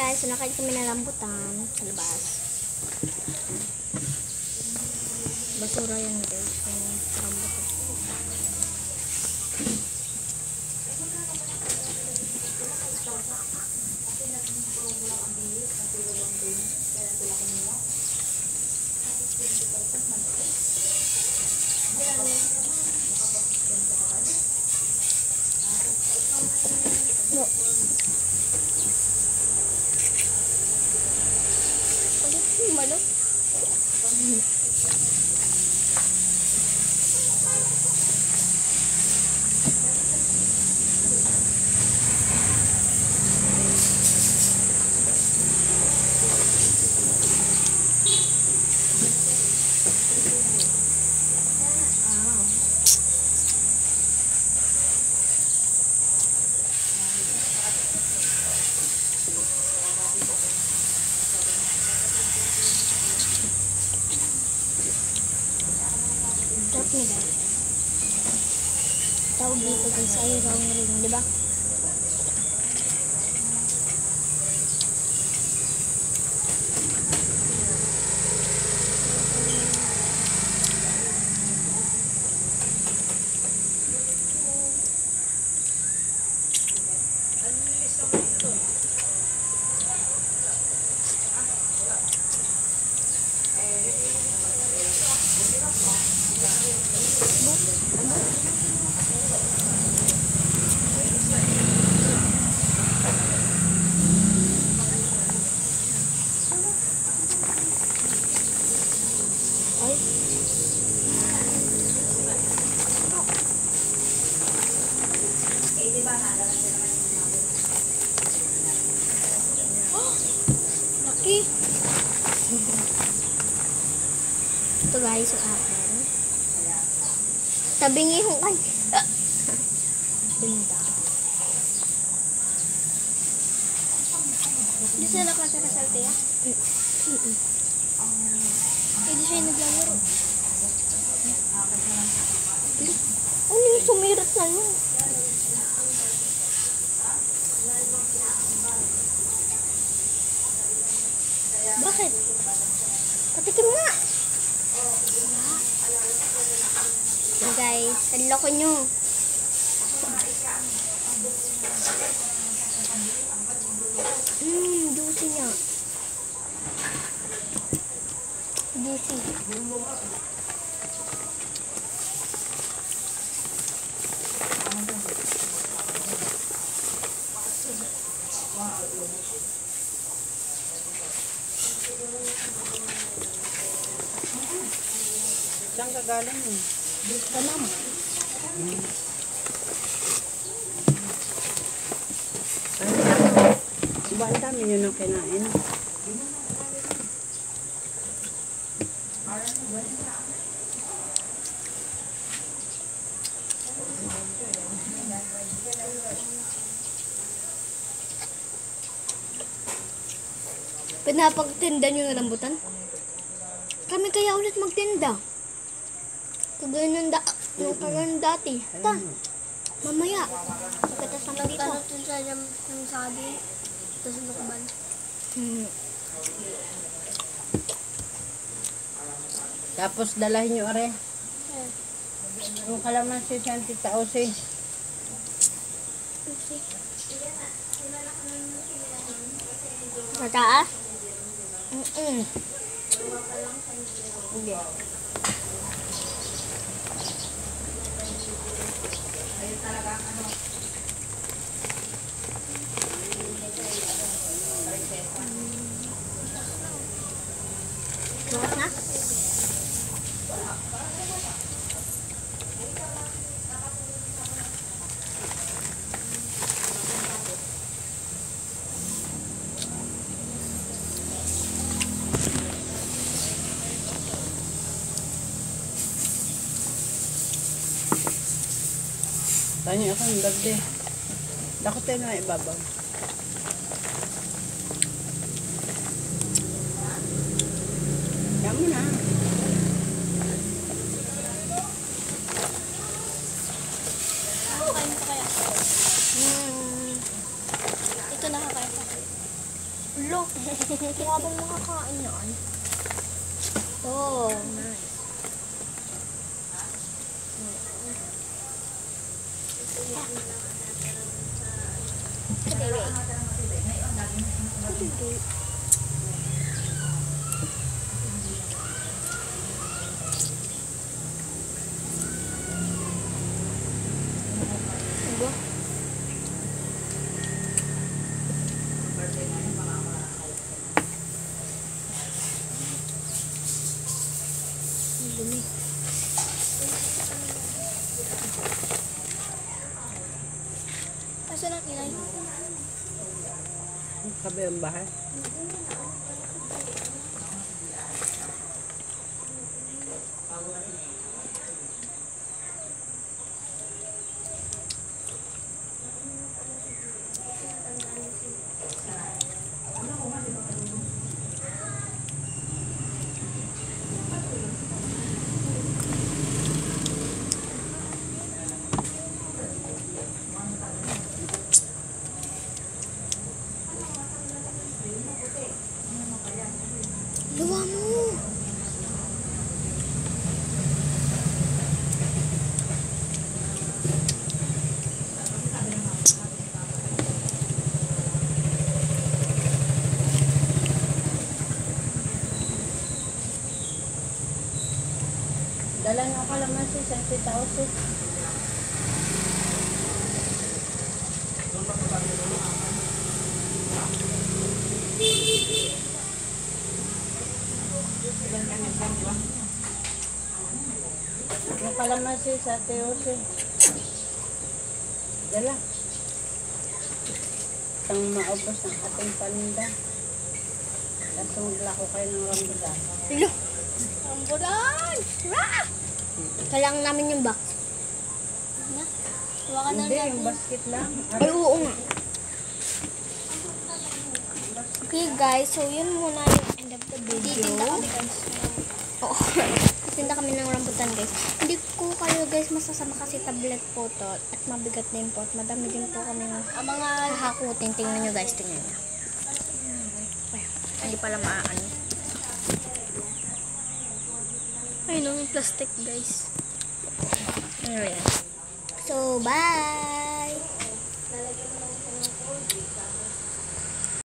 guys, so nakain kami ng rambutan sa labas. Basura yan guys, yung rambutan. No. Malo. Sarap ni guys. Tawag dito guys ay round ring, di ba? Laki. Ito guys, yung akin. Tabingi yung ay. Ganda. Hindi siya nakatira sa Altea? Hindi siya naglalaro. Ano yung sumirat na yun? Bakit? Patikim nga! So guys, ang loko nyo. Juicy niya. Juicy. Saan ka galing mo? Tanam. Diba ang dami nyo nang kinain? Pinapagtinda nyo ng rambutan? Kami kaya ulit magtinda. Kagaya nung dati. Ta, mamaya. Pagkatas naman dito. Pagkatas sa yung sabi. Tapos lukban. Tapos dalahin nyo are. Yung kalamansi sa Tita Ose. Sa taas? Hindi. Bukas na? Tanya ako ng birthday. Dakot tayo na ibabaw. Yan mo na. Nakakain ko kaya? Ito nakakain ko. Ulo. Mukha bang makakain yan? Oh, nice. Kadiri. Kadiri. Ano? Dumi. Asan ang inay? Sabi ang bahay. Luwa mo. Dala niyo ang kalamansi, 20,000. Yung kalamansi sa Teose. Dala. Ang maubos ng ating paninda. Tapos maglako kayo ng rambutan. Hello. Rambulan! Rah! Kailangan namin yung box. Na? Hawakan na Hindi, natin. yung basket lang. Ay, oo nga. Okay guys, so yun muna yung end of the video. Titinda kami guys. Oo. Tinda kami ng rambutan guys. Hindi ko kayo guys masasama kasi tablet po to. At mabigat din po. At madami din po kami Ang mga hahakutin. Tingnan nyo guys, tingnan nyo. Ay, hindi pala maaano. ayun yung plastic guys. Ayan. So, bye!